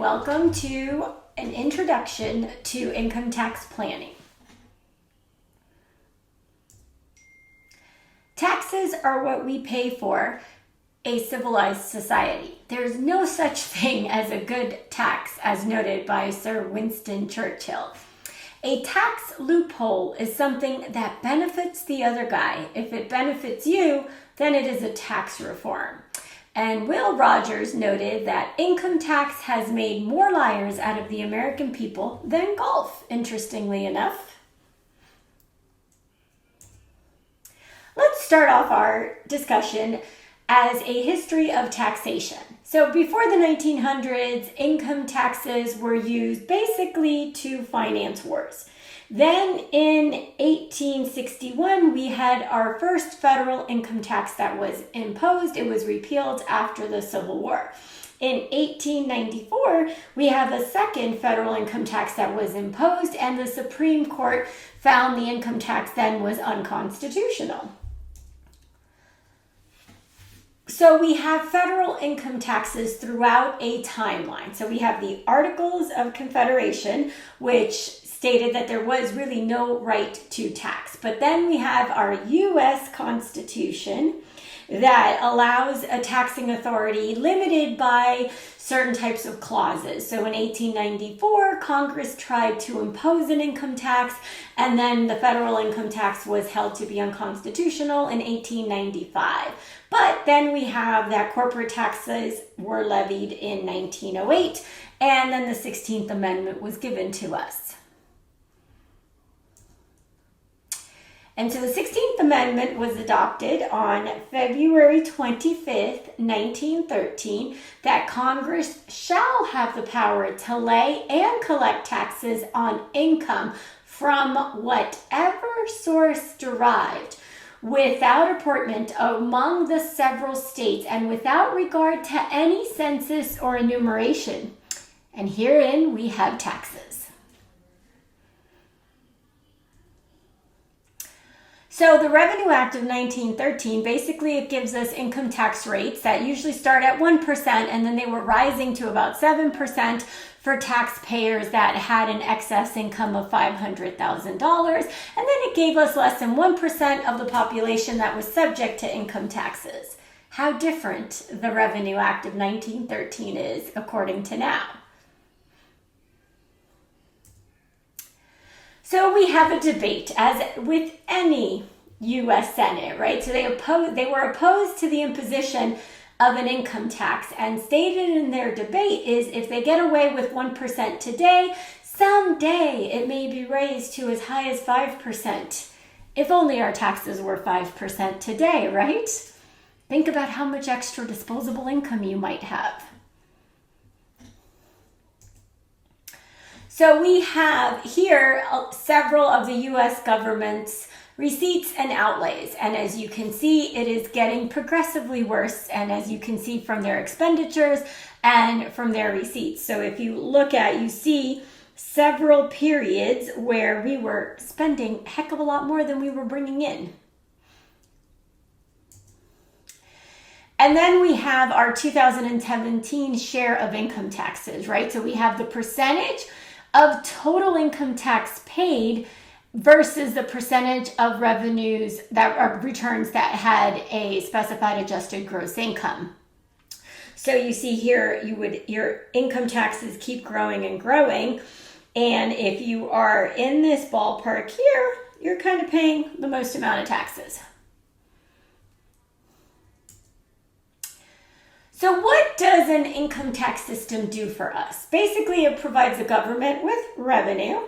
welcome to an introduction to income tax planning. Taxes are what we pay for a civilized society. There's no such thing as a good tax, as noted by Sir Winston Churchill. A tax loophole is something that benefits the other guy. If it benefits you, then it is a tax reform. And Will Rogers noted that income tax has made more liars out of the American people than golf, interestingly enough. Let's start off our discussion as a history of taxation. So before the 1900s, income taxes were used basically to finance wars. Then in 1861, we had our first federal income tax that was imposed. It was repealed after the Civil War. In 1894, we have a second federal income tax that was imposed, and the Supreme Court found the income tax then was unconstitutional. So we have federal income taxes throughout a timeline. So we have the Articles of Confederation, which stated that there was really no right to tax. But then we have our U.S. Constitution that allows a taxing authority limited by certain types of clauses. So in 1894, Congress tried to impose an income tax, and then the federal income tax was held to be unconstitutional in 1895. But then we have that corporate taxes were levied in 1908, and then the 16th Amendment was given to us. And so the 16th Amendment was adopted on February 25th, 1913, that Congress shall have the power to lay and collect taxes on income from whatever source derived, without apportionment among the several states and without regard to any census or enumeration. And herein we have taxes. So the Revenue Act of 1913, basically it gives us income tax rates that usually start at 1%, and then they were rising to about 7% for taxpayers that had an excess income of $500,000. And then it gave us less than 1% of the population that was subject to income taxes. How different the Revenue Act of 1913 is according to now. So we have a debate, as with any U.S. Senate, right? So they were opposed to the imposition of an income tax, and stated in their debate is if they get away with 1% today, someday it may be raised to as high as 5%. If only our taxes were 5% today, right? Think about how much extra disposable income you might have. So we have here several of the U.S. government's receipts and outlays. And as you can see, it is getting progressively worse. And as you can see from their expenditures and from their receipts. So if you look at, you see several periods where we were spending a heck of a lot more than we were bringing in. And then we have our 2017 share of income taxes, right? So we have the percentage of total income tax paid versus the percentage of revenues that are returns that had a specified adjusted gross income. So you see here, your income taxes keep growing and growing. And if you are in this ballpark here, you're kind of paying the most amount of taxes. So what does an income tax system do for us? Basically, it provides the government with revenue,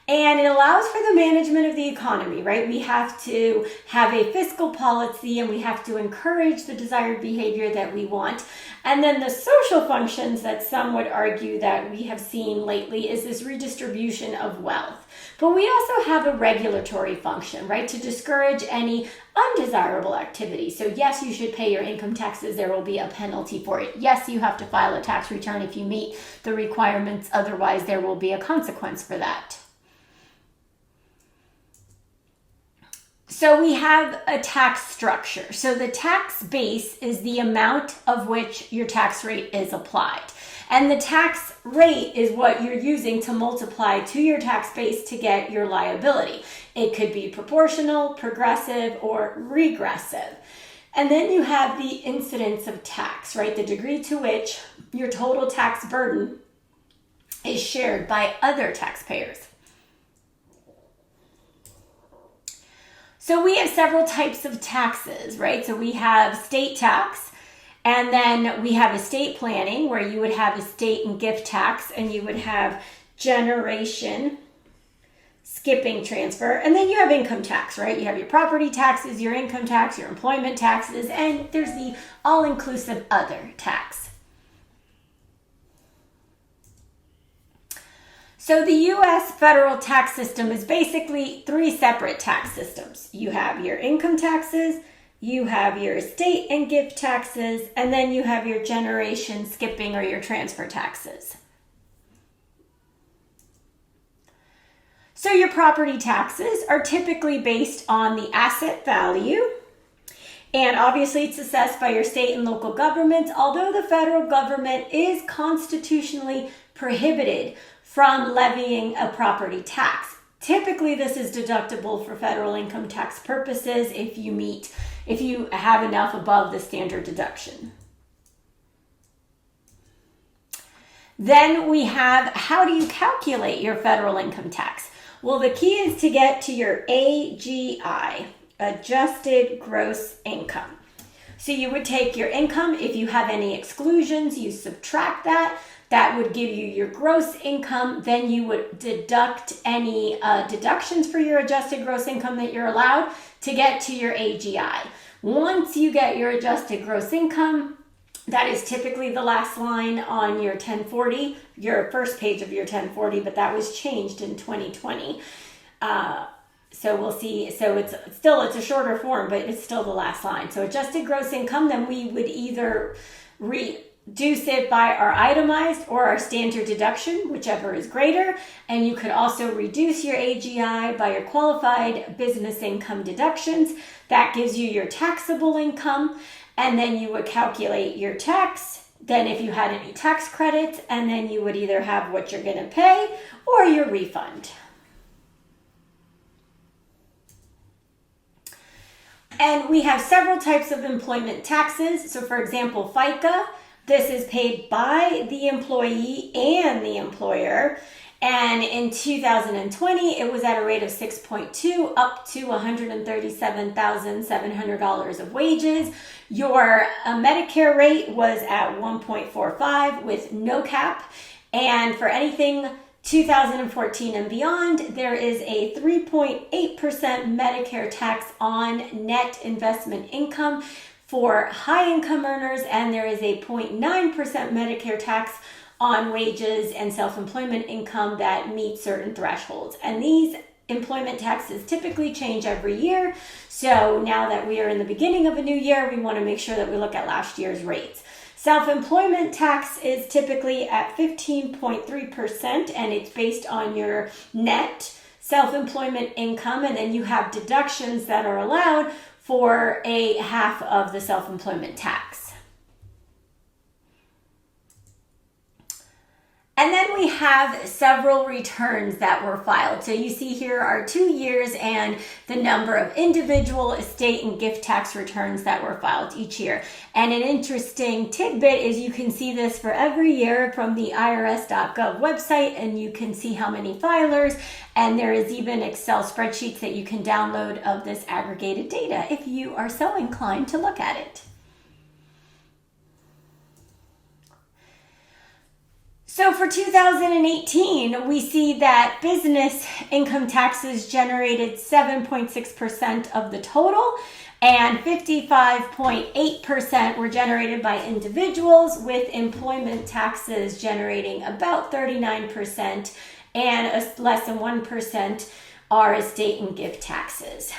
and it allows for the management of the economy, right? We have to have a fiscal policy, and we have to encourage the desired behavior that we want. And then the social functions that some would argue that we have seen lately is this redistribution of wealth. But we also have a regulatory function, right, to discourage any undesirable activity. So yes, you should pay your income taxes. There will be a penalty for it. Yes, you have to file a tax return if you meet the requirements. Otherwise, there will be a consequence for that. So we have a tax structure. So the tax base is the amount of which your tax rate is applied. And the tax rate is what you're using to multiply to your tax base to get your liability. It could be proportional, progressive, or regressive. And then you have the incidence of tax, right? The degree to which your total tax burden is shared by other taxpayers. So we have several types of taxes, right? So we have state tax, and then we have estate planning, where you would have estate and gift tax, and you would have generation, skipping transfer, and then you have income tax, right? You have your property taxes, your income tax, your employment taxes, and there's the all-inclusive other tax. So the U.S. federal tax system is basically three separate tax systems. You have your income taxes, you have your estate and gift taxes, and then you have your generation, skipping, or your transfer taxes. So your property taxes are typically based on the asset value, and obviously it's assessed by your state and local governments, although the federal government is constitutionally prohibited from levying a property tax. Typically, this is deductible for federal income tax purposes if you have enough above the standard deduction. Then we have, how do you calculate your federal income tax? Well, the key is to get to your AGI, adjusted gross income. So you would take your income. If you have any exclusions, you subtract that. That would give you your gross income. Then you would deduct any deductions for your adjusted gross income that you're allowed to get to your AGI. Once you get your adjusted gross income, that is typically the last line on your 1040, your first page of your 1040, but that was changed in 2020. So we'll see. So it's a shorter form, but it's still the last line. So adjusted gross income, then we would either reduce it by our itemized or our standard deduction, whichever is greater. And you could also reduce your AGI by your qualified business income deductions. That gives you your taxable income. And then you would calculate your tax. Then if you had any tax credits, and then you would either have what you're going to pay or your refund. And we have several types of employment taxes. So for example, FICA, this is paid by the employee and the employer. And in 2020, it was at a rate of 6.2 up to $137,700 of wages. Your Medicare rate was at 1.45 with no cap. And for anything 2014 and beyond, there is a 3.8% Medicare tax on net investment income for high income earners, and there is a 0.9% Medicare tax on wages and self-employment income that meet certain thresholds. And these employment taxes typically change every year. So now that we are in the beginning of a new year, we want to make sure that we look at last year's rates. Self-employment tax is typically at 15.3%, and it's based on your net self-employment income, and then you have deductions that are allowed for a half of the self-employment tax. And then we have several returns that were filed. So you see here are 2 years and the number of individual, estate, and gift tax returns that were filed each year. And an interesting tidbit is you can see this for every year from the irs.gov website, and you can see how many filers, and there is even Excel spreadsheets that you can download of this aggregated data if you are so inclined to look at it. So for 2018, we see that business income taxes generated 7.6% of the total, and 55.8% were generated by individuals, with employment taxes generating about 39%, and less than 1% are estate and gift taxes.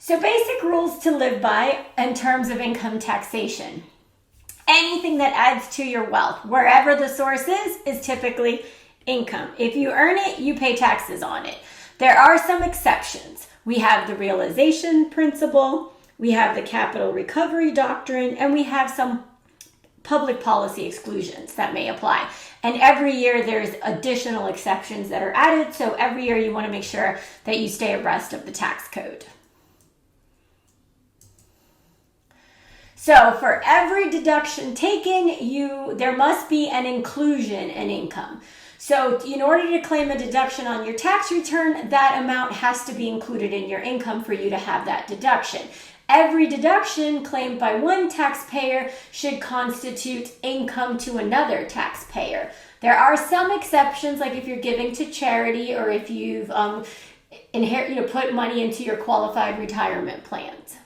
So basic rules to live by in terms of income taxation. Anything that adds to your wealth, wherever the source is typically income. If you earn it, you pay taxes on it. There are some exceptions. We have the realization principle, we have the capital recovery doctrine, and we have some public policy exclusions that may apply. And every year there's additional exceptions that are added. So every year you want to make sure that you stay abreast of the tax code. So for every deduction taken, there must be an inclusion in income. So in order to claim a deduction on your tax return, that amount has to be included in your income for you to have that deduction. Every deduction claimed by one taxpayer should constitute income to another taxpayer. There are some exceptions, like if you're giving to charity or if you've put money into your qualified retirement plans.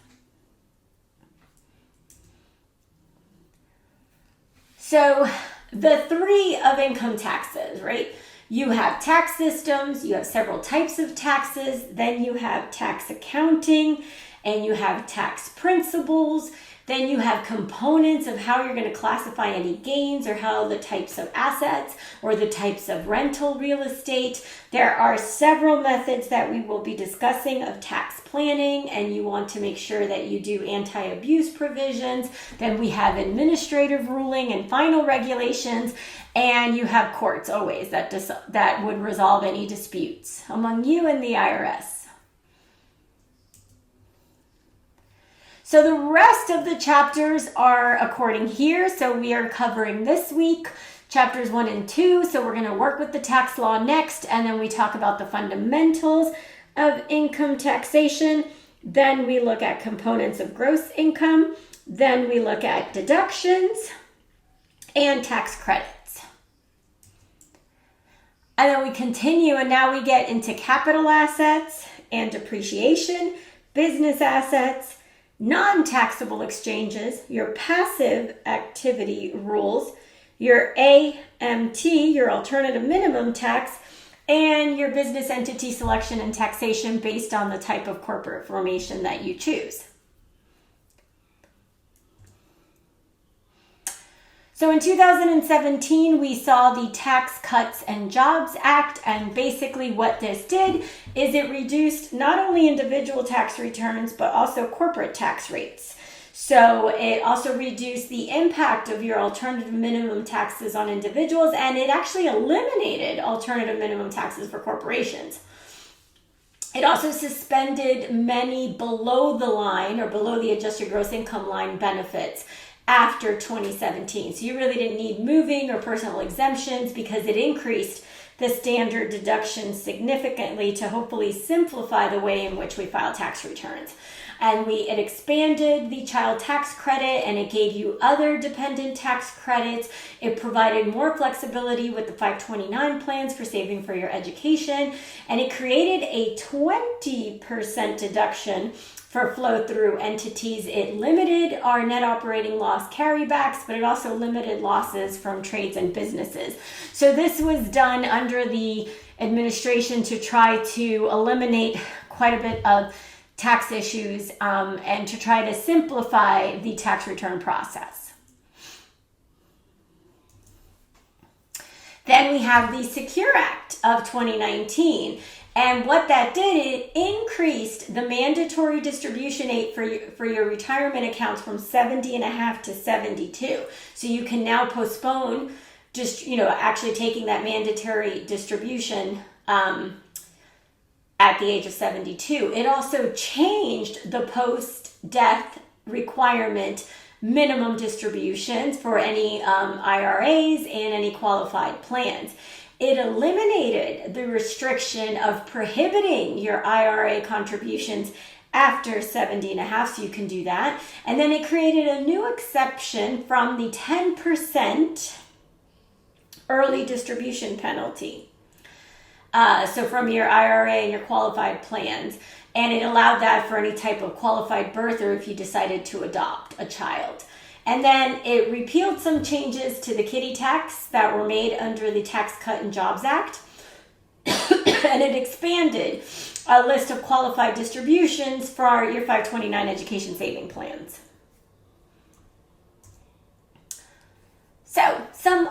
So the three of income taxes, right? You have tax systems, you have several types of taxes, then you have tax accounting, and you have tax principles, then you have components of how you're going to classify any gains or how the types of assets or the types of rental real estate. There are several methods that we will be discussing of tax planning, and you want to make sure that you do anti-abuse provisions. Then we have administrative ruling and final regulations, and you have courts always that would resolve any disputes among you and the IRS. So the rest of the chapters are according here. So we are covering this week chapters 1 and 2. So we're going to work with the tax law next, and then we talk about the fundamentals of income taxation. Then we look at components of gross income. Then we look at deductions and tax credits. And then we continue, and now we get into capital assets and depreciation, business assets, non-taxable exchanges, your passive activity rules, your AMT, your alternative minimum tax, and your business entity selection and taxation based on the type of corporate formation that you choose. So in 2017, we saw the Tax Cuts and Jobs Act, and basically what this did is it reduced not only individual tax returns, but also corporate tax rates. So it also reduced the impact of your alternative minimum taxes on individuals, and it actually eliminated alternative minimum taxes for corporations. It also suspended many below the line or below the adjusted gross income line benefits after 2017. So you really didn't need moving or personal exemptions because it increased the standard deduction significantly to hopefully simplify the way in which we file tax returns. And it expanded the child tax credit, and it gave you other dependent tax credits. It provided more flexibility with the 529 plans for saving for your education, and it created a 20% deduction for flow-through entities. It limited our net operating loss carrybacks, but it also limited losses from trades and businesses. So this was done under the administration to try to eliminate quite a bit of tax issues and to try to simplify the tax return process. Then we have the Secure Act of 2019. And what that did, it increased the mandatory distribution age for your retirement accounts from 70.5 to 72. So you can now postpone just, actually taking that mandatory distribution at the age of 72. It also changed the post-death requirement minimum distributions for any IRAs and any qualified plans. It eliminated the restriction of prohibiting your IRA contributions after 70.5, so you can do that. And then it created a new exception from the 10% early distribution penalty. So from your IRA and your qualified plans. And it allowed that for any type of qualified birth or if you decided to adopt a child. And then it repealed some changes to the kiddie tax that were made under the Tax Cut and Jobs Act. And it expanded a list of qualified distributions for your 529 education saving plans. So some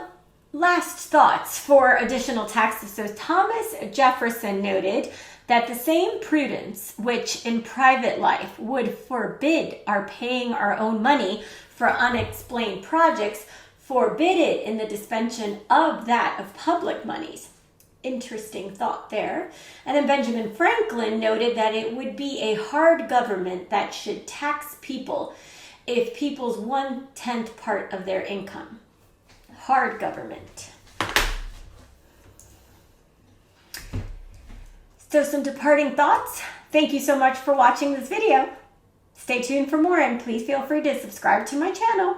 last thoughts for additional taxes. So Thomas Jefferson noted that the same prudence which in private life would forbid our paying our own money for unexplained projects forbid it in the dispensation of that of public monies. Interesting thought there. And then Benjamin Franklin noted that it would be a hard government that should tax people if people's 1/10 part of their income. Hard government. So some departing thoughts. Thank you so much for watching this video. Stay tuned for more and please feel free to subscribe to my channel.